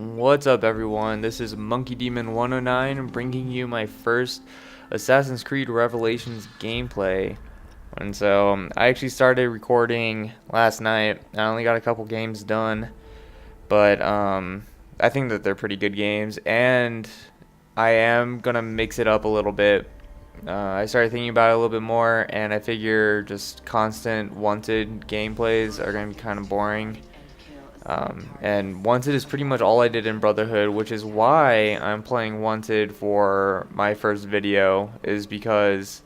What's up, everyone? This is Monkey Demon 109 bringing you my first Assassin's Creed Revelations gameplay. And so I actually started recording last night. I only got a couple games done, but I think that they're pretty good games, and I am gonna mix it up a little bit. I started thinking about it a little bit more, and I figure just constant wanted gameplays are gonna be kind of boring. And Wanted is pretty much all I did in Brotherhood, which is why I'm playing Wanted for my first video, is because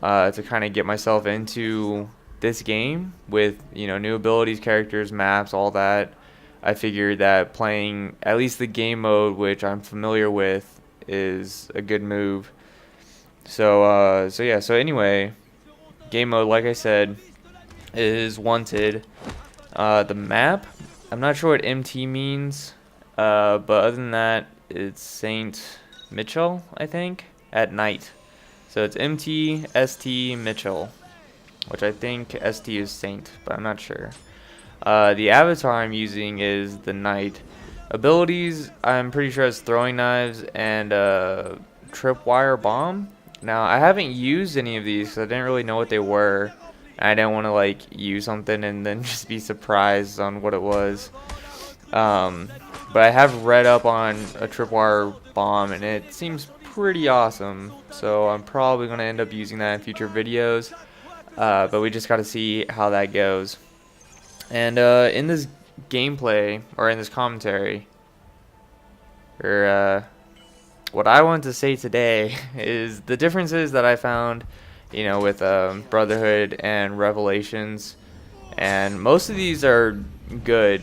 to kind of get myself into this game with, new abilities, characters, maps, all that. I figured that playing at least the game mode, which I'm familiar with, is a good move. So anyway, game mode, like I said, is Wanted. The map, I'm not sure what MT means, but other than that, it's St Michel, I think, at night. So it's MT, ST, Mitchell, which I think ST is Saint, but I'm not sure. The avatar I'm using is the Knight. Abilities, I'm pretty sure it's throwing knives and tripwire bomb. Now, I haven't used any of these because I didn't really know what they were. I didn't want to use something and then just be surprised on what it was. But I have read up on a tripwire bomb and it seems pretty awesome. So I'm probably going to end up using that in future videos. But we just got to see how that goes. And in this gameplay, or in this commentary, or what I want to say today is the differences that I found, with Brotherhood and Revelations, and most of these are good.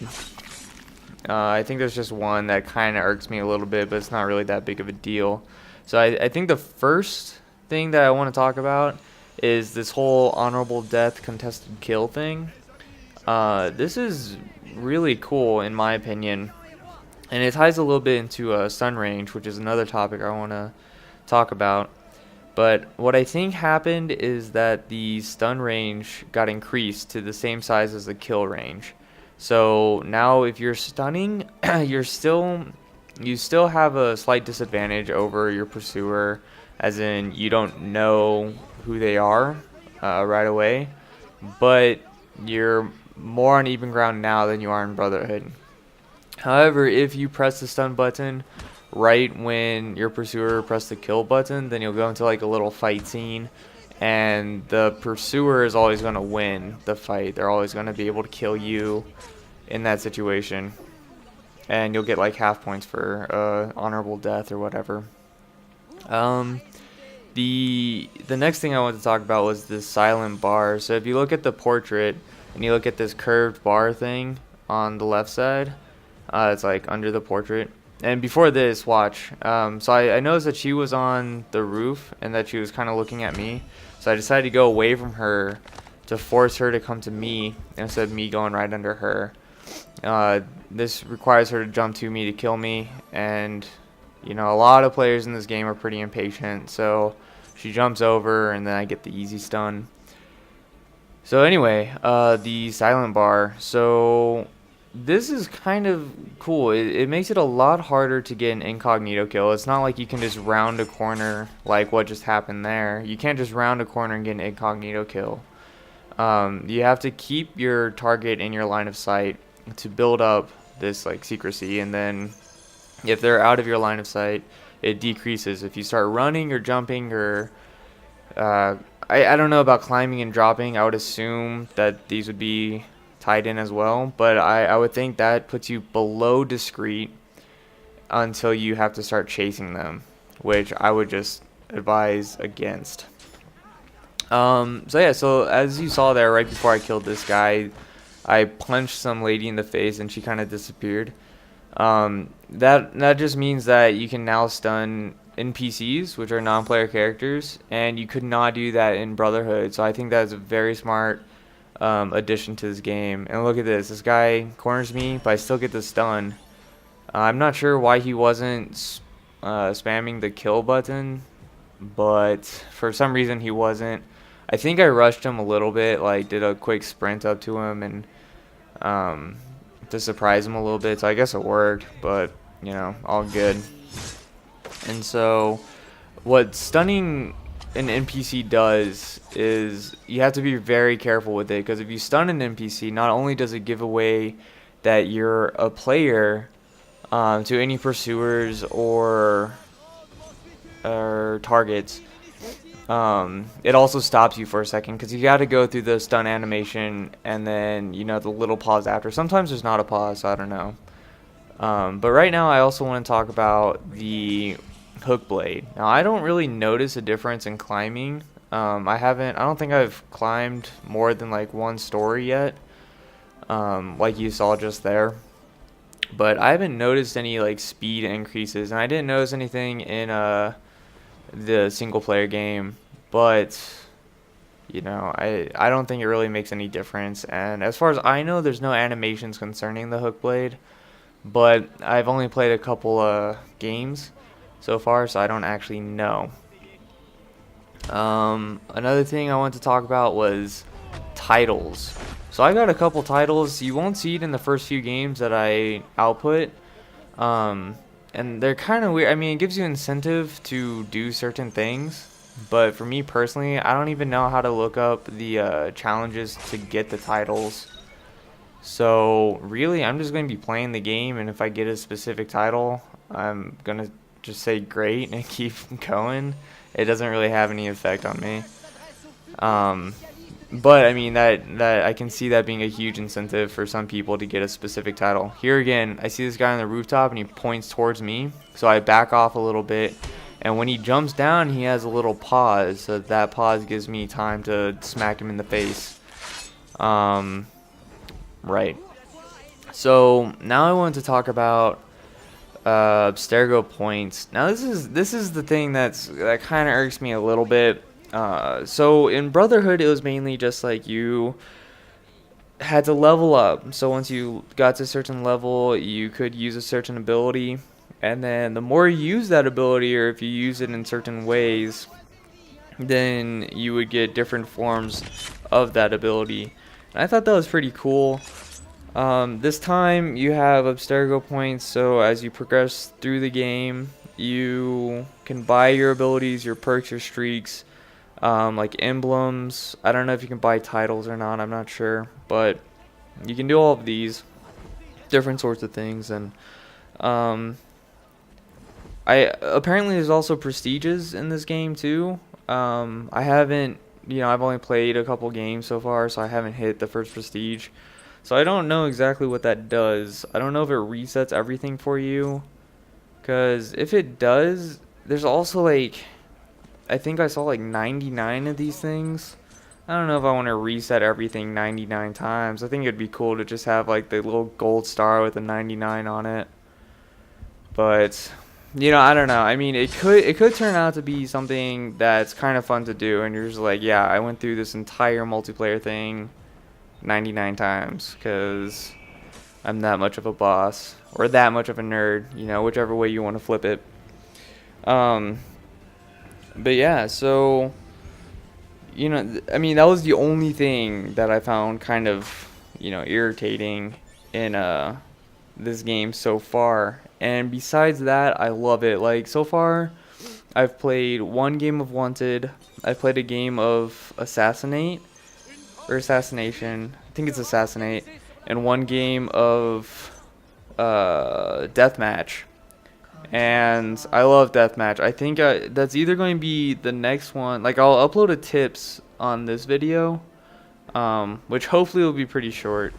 I think there's just one that kind of irks me a little bit, but it's not really that big of a deal. So I think the first thing that I want to talk about is this whole honorable death contested kill thing. This is really cool in my opinion, and it ties a little bit into stun range, which is another topic I want to talk about. But what I think happened is that the stun range got increased to the same size as the kill range. So now if you're stunning, you still have a slight disadvantage over your pursuer, as in you don't know who they are right away, but you're more on even ground now than you are in Brotherhood. However, if you press the stun button right when your pursuer press the kill button, then you'll go into a little fight scene, and the pursuer is always going to win the fight. They're always going to be able to kill you in that situation, and you'll get half points for honorable death or whatever. The next thing I wanted to talk about was this silent bar. So if you look at the portrait and you look at this curved bar thing on the left side, it's under the portrait. And before this, watch. So I noticed that she was on the roof and that she was kind of looking at me. So I decided to go away from her to force her to come to me instead of me going right under her. This requires her to jump to me to kill me. And, a lot of players in this game are pretty impatient. So she jumps over and then I get the easy stun. So anyway, the silent bar. So this is kind of cool. It makes it a lot harder to get an incognito kill. It's not like you can just round a corner like what just happened there. You can't just round a corner and get an incognito kill. You have to keep your target in your line of sight to build up this secrecy, and then if they're out of your line of sight, it decreases. If you start running or jumping or I don't know about climbing and dropping. I would assume that these would be tied in as well, but I would think that puts you below discreet until you have to start chasing them, which I would just advise against. So as you saw there, right before I killed this guy, I punched some lady in the face and she kind of disappeared. That just means that you can now stun NPCs, which are non-player characters, and you could not do that in Brotherhood. So I think that's a very smart addition to this game. And look at this guy corners me, but I still get the stun. I'm not sure why he wasn't spamming the kill button, but for some reason he wasn't. I think I rushed him a little bit, did a quick sprint up to him and to surprise him a little bit. So I guess it worked, but you know, all good. And so what stunning an NPC does is you have to be very careful with it, because if you stun an NPC, not only does it give away that you're a player to any pursuers or targets, it also stops you for a second, because you got to go through the stun animation and then, you know, the little pause after. Sometimes there's not a pause, so I don't know. But right now I also want to talk about the hook blade. Now I don't really notice a difference in climbing. I don't think I've climbed more than like one story yet, like you saw just there. But I haven't noticed any like speed increases, and I didn't notice anything in the single player game. But you know, I don't think it really makes any difference. And as far as I know, there's no animations concerning the hook blade. But I've only played a couple games so far, so I don't actually know. Another thing I wanted to talk about was titles. So I got a couple titles. You won't see it in the first few games that I output. And they're kind of weird. I mean, it gives you incentive to do certain things. But for me personally, I don't even know how to look up the challenges to get the titles. So really, I'm just going to be playing the game, and if I get a specific title, I'm going to just say great and keep going. It doesn't really have any effect on me. But I mean, that I can see that being a huge incentive for some people to get a specific title. Here again, I see this guy on the rooftop and he points towards me, so I back off a little bit, and when he jumps down, he has a little pause, so that pause gives me time to smack him in the face. Right. So now I want to talk about Abstergo points. Now this is the thing that kind of irks me a little bit. So in Brotherhood, it was mainly just like you had to level up. So once you got to a certain level, you could use a certain ability, and then the more you use that ability, or if you use it in certain ways, then you would get different forms of that ability. And I thought that was pretty cool. This time you have Abstergo points, so as you progress through the game, you can buy your abilities, your perks, your streaks, like emblems. I don't know if you can buy titles or not, I'm not sure, but you can do all of these different sorts of things. And apparently there's also prestiges in this game too. I haven't, I've only played a couple games so far, so I haven't hit the first prestige. So I don't know exactly what that does. I don't know if it resets everything for you. Because if it does, there's also like, I think I saw like 99 of these things. I don't know if I want to reset everything 99 times. I think it'd be cool to just have like the little gold star with a 99 on it. But I don't know. I mean, it could turn out to be something that's kind of fun to do, and you're just like, yeah, I went through this entire multiplayer thing 99 times because I'm that much of a boss, or that much of a nerd, whichever way you want to flip it. But yeah, so I mean, that was the only thing that I found kind of irritating in this game so far. And besides that, I love it. Like, so far I've played one game of Wanted, I've played a game of Assassination, I think it's Assassinate, and one game of Deathmatch. And I love Deathmatch. I think that's either going to be the next one. Like, I'll upload a tips on this video, which hopefully will be pretty short.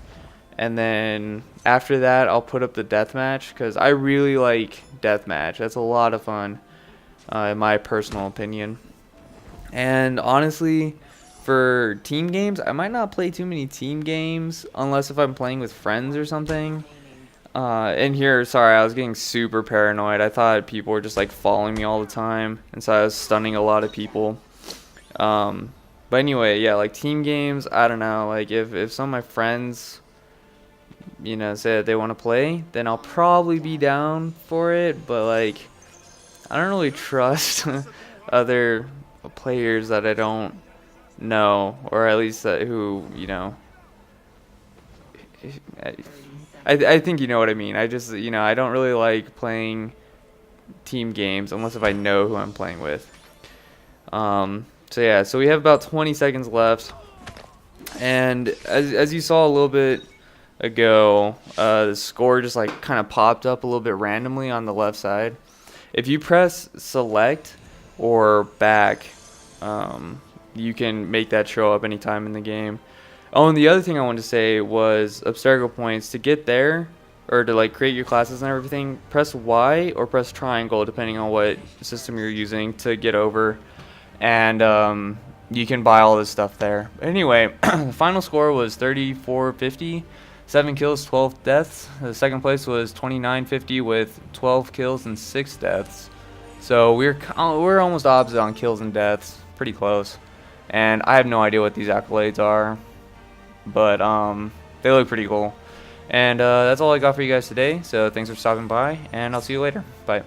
And then after that, I'll put up the Deathmatch, because I really like Deathmatch. That's a lot of fun, in my personal opinion. And honestly, for team games, I might not play too many team games unless if I'm playing with friends or something. And here, sorry, I was getting super paranoid. I thought people were just like following me all the time, and so I was stunning a lot of people. But anyway, yeah, like team games, I don't know. Like if some of my friends, say that they want to play, then I'll probably be down for it. But like, I don't really trust other players that I don't know, or at least who I think you know what I mean. I just, I don't really like playing team games unless if I know who I'm playing with. So yeah, so we have about 20 seconds left, and as you saw a little bit ago, the score just like kind of popped up a little bit randomly on the left side. If you press select or back, you can make that show up anytime in the game. Oh, and the other thing I wanted to say was obstacle points. To get there, or to like create your classes and everything, press Y or press triangle depending on what system you're using to get over, and you can buy all this stuff there. Anyway, the final score was 3450, 7 kills, 12 deaths. The second place was 2950 with 12 kills and 6 deaths. So we're almost opposite on kills and deaths, pretty close. And I have no idea what these accolades are, but they look pretty cool. And that's all I got for you guys today. So thanks for stopping by, and I'll see you later. Bye.